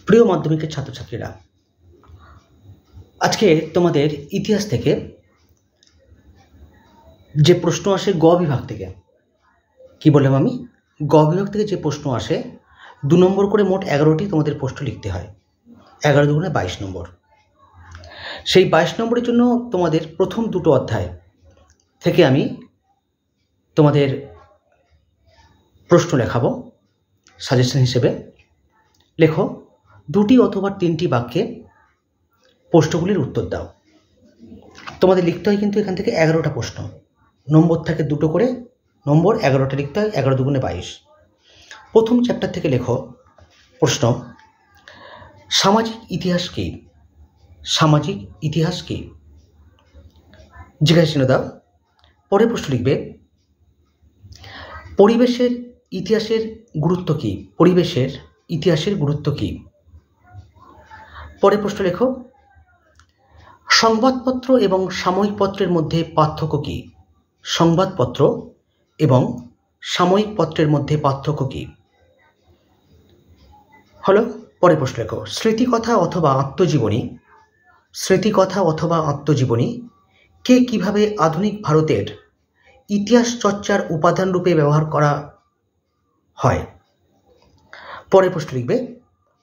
প্রিয় মাধ্যমিকের ছাত্রছাত্রীরা, আজকে তোমাদের ইতিহাস থেকে যে প্রশ্ন আসে গ বিভাগ থেকে, কি বললাম আমি, গ বিভাগ থেকে যে প্রশ্ন আসে 2 নম্বর করে মোট 11টি তোমাদের প্রশ্ন লিখতে হয়। 11 দুগুণে 22 নম্বর। সেই 22 নম্বরের জন্য তোমাদের প্রথম দুটো অধ্যায় থেকে আমি তোমাদের প্রশ্ন লেখাবো সাজেশন হিসেবে। লেখো 2টি অথবা 3টি বাক্যে প্রশ্নগুলির উত্তর দাও। তোমাদের লিখতে হয় কিন্তু এখান থেকে 11টা প্রশ্ন, নম্বর থাকে 2টো করে, নম্বর 11টা লিখতে হয়, 11 দুগুণে 22। প্রথম চ্যাপ্টার থেকে লেখো প্রশ্ন, সামাজিক ইতিহাস কী? সামাজিক ইতিহাস কী? জিজ্ঞাসা চিহ্ন দাও। পরের প্রশ্ন লিখবে, পরিবেশের ইতিহাসের গুরুত্ব কী? পরিবেশের ইতিহাসের গুরুত্ব কী? পরের প্রশ্ন লেখো, সংবাদপত্র এবং সাময়িক পত্রের মধ্যে পার্থক্য কী? সংবাদপত্র এবং সাময়িক পত্রের মধ্যে পার্থক্য কী? হলো। পরের প্রশ্ন লেখো, স্মৃতিকথা অথবা আত্মজীবনী, স্মৃতিকথা অথবা আত্মজীবনী কে কিভাবে আধুনিক ভারতের ইতিহাস চর্চার উপাদান রূপে ব্যবহার করা হয়? পরের প্রশ্ন লিখবে,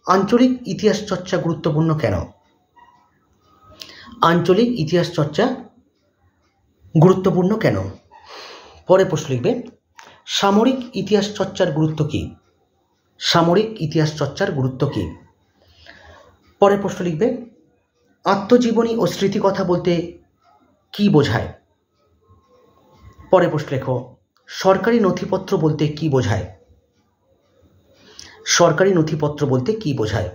আঞ্চলিক ইতিহাস চর্চা গুরুত্বপূর্ণ কেন? আঞ্চলিক ইতিহাস চর্চা গুরুত্বপূর্ণ কেন? পরের প্রশ্ন লিখবে, সামরিক ইতিহাস চর্চার গুরুত্ব কী? সামরিক ইতিহাস চর্চার গুরুত্ব কী? পরের প্রশ্ন লিখবে, আত্মজীবনী ও স্মৃতিকথা বলতে কী বোঝায়? পরের প্রশ্ন লেখো, সরকারি নথিপত্র বলতে কী বোঝায়? সরকারি নথিপত্র বলতে কী বোঝায়?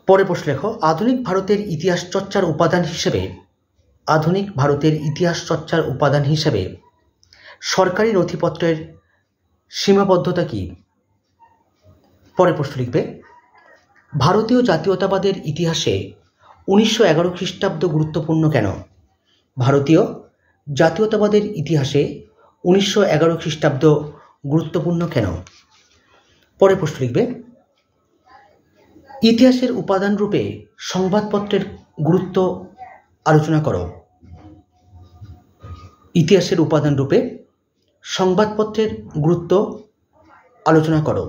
পরের প্রশ্ন লেখো, আধুনিক ভারতের ইতিহাস চর্চার উপাদান হিসেবে, আধুনিক ভারতের ইতিহাস চর্চার উপাদান হিসেবে সরকারি নথিপত্রের সীমাবদ্ধতা কী? পরের প্রশ্ন লিখবে, ভারতীয় জাতীয়তাবাদের ইতিহাসে 1911 খ্রিস্টাব্দ গুরুত্বপূর্ণ কেন? ভারতীয় জাতীয়তাবাদের ইতিহাসে 1911 খ্রিস্টাব্দ গুরুত্বপূর্ণ কেন? পরের প্রশ্ন লিখবে, ইতিহাসের উপাদান রূপে সংবাদপত্রের গুরুত্ব আলোচনা করো। ইতিহাসের উপাদান রূপে সংবাদপত্রের গুরুত্ব আলোচনা করো।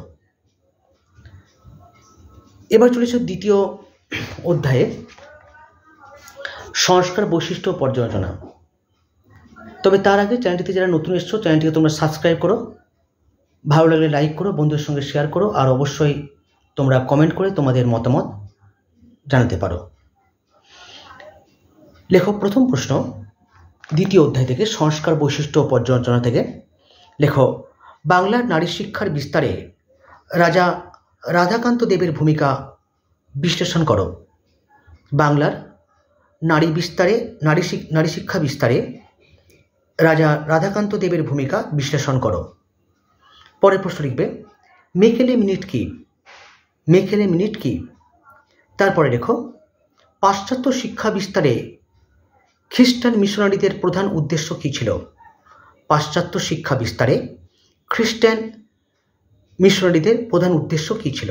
এবার চলেছে দ্বিতীয় অধ্যায়ে, সংস্কার বৈশিষ্ট্য পর্যালোচনা। তবে তার আগে চ্যানেলটিতে যারা নতুন এসছো, চ্যানেলটিকে তোমরা সাবস্ক্রাইব করো, ভালো লাগলে লাইক করো, বন্ধুদের সঙ্গে শেয়ার করো, আর অবশ্যই তোমরা কমেন্ট করে তোমাদের মতামত জানাতে পারো। লেখো প্রথম প্রশ্ন, দ্বিতীয় অধ্যায় থেকে, সংস্কার বৈশিষ্ট্য পর্যালোচনা থেকে। লেখো, বাংলার নারী শিক্ষার বিস্তারে রাজা রাধাকান্ত দেবের ভূমিকা বিশ্লেষণ করো। বাংলার নারী শিক্ষা বিস্তারে রাজা রাধাকান্ত দেবের ভূমিকা বিশ্লেষণ করো। পরের প্রশ্ন লিখবে, মেকেলে মিনিট কি? মেকেলে মিনিট কি? তারপরে লেখো, পাশ্চাত্য শিক্ষা বিস্তারে খ্রিস্টান মিশনারিদের প্রধান উদ্দেশ্য কী ছিল? পাশ্চাত্য শিক্ষা বিস্তারে খ্রিস্টান মিশনারিদের প্রধান উদ্দেশ্য কী ছিল?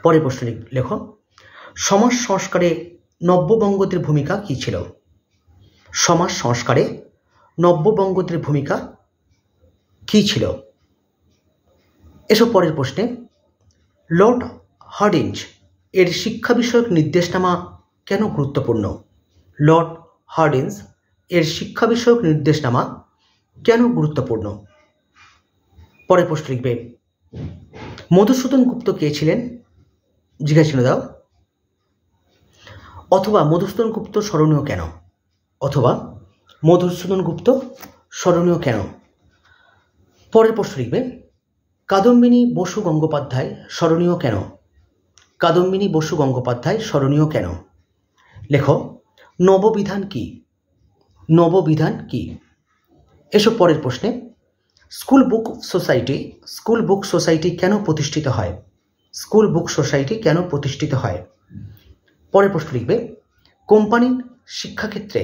পরের প্রশ্ন লেখো, সমাজ সংস্কারে নব্যবঙ্গদের ভূমিকা কী ছিল? সমাজ সংস্কারে নব্যবঙ্গদের ভূমিকা কী ছিল? এসব পরের প্রশ্নে, লর্ড হার্ডিঞ্জ এর শিক্ষা বিষয়ক নির্দেশনামা কেন গুরুত্বপূর্ণ? লর্ড হার্ডিঞ্জ এর শিক্ষা বিষয়ক নির্দেশনামা কেন গুরুত্বপূর্ণ? পরের প্রশ্ন লিখবে, মধুসূদন গুপ্ত কে ছিলেন? জিজ্ঞাসা চিহ্ন দাও। অথবা মধুসূদন গুপ্ত স্মরণীয় কেন? অথবা মধুসূদন গুপ্ত স্মরণীয় কেন? পরের প্রশ্ন লিখবে, কাদম্বিনী বসু গঙ্গোপাধ্যায় স্মরণীয় কেন? কাদম্বিনী বসু গঙ্গোপাধ্যায় স্মরণীয় কেন? লেখো, নববিধান কি? নববিধান কি? এসব পরের প্রশ্নে, স্কুল বুক সোসাইটি কেন প্রতিষ্ঠিত হয়? স্কুল বুক সোসাইটি কেন প্রতিষ্ঠিত হয়? পরের প্রশ্ন লিখবে, কোম্পানির শিক্ষাক্ষেত্রে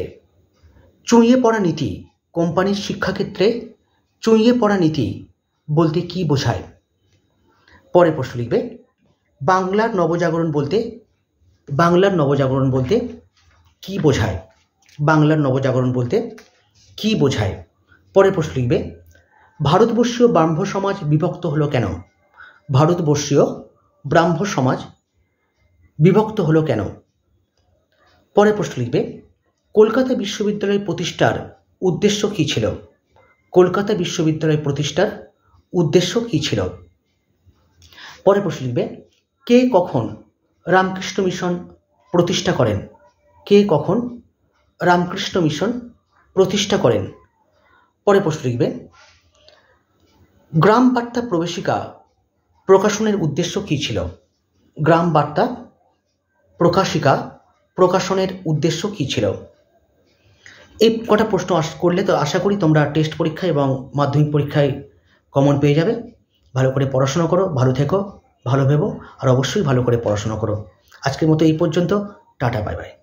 চুঁইয়ে পড়া নীতি, কোম্পানির শিক্ষাক্ষেত্রে চুঁইয়ে পড়া নীতি বলতে কী বোঝায়? পরের প্রশ্ন লিখবে বাংলার নবজাগরণ বলতে কি বোঝায়? বাংলার নবজাগরণ বলতে কি বোঝায়? পরের প্রশ্ন লিখবে ভারতবর্ষীয় ব্রাহ্ম সমাজ বিভক্ত হলো কেন? ভারতবর্ষীয় ব্রাহ্ম সমাজ বিভক্ত হলো কেন? পরের প্রশ্ন লিখবে কলকাতা বিশ্ববিদ্যালয় প্রতিষ্ঠার উদ্দেশ্য কী ছিল? কলকাতা বিশ্ববিদ্যালয় প্রতিষ্ঠার উদ্দেশ্য কী ছিল? পরের প্রশ্ন লিখবে কে কখন রামকৃষ্ণ মিশন প্রতিষ্ঠা করেন? কে কখন রামকৃষ্ণ মিশন প্রতিষ্ঠা করেন? পরের প্রশ্ন লিখবে গ্রাম বার্তা প্রবেশিকা প্রকাশনের উদ্দেশ্য কী ছিল? গ্রাম বার্তা প্রকাশিকা প্রকাশনের উদ্দেশ্য কী ছিল? এই কটা প্রশ্ন করলে তো আশা করি তোমরা টেস্ট পরীক্ষায় এবং মাধ্যমিক পরীক্ষায় কমন পেয়ে যাবে। ভালো করে পড়াশোনা করো, ভালো থেকো, ভালো ভেবো, আর অবশ্যই ভালো করে পড়াশোনা করো। আজকের মতো এই পর্যন্ত। Tata, bye bye.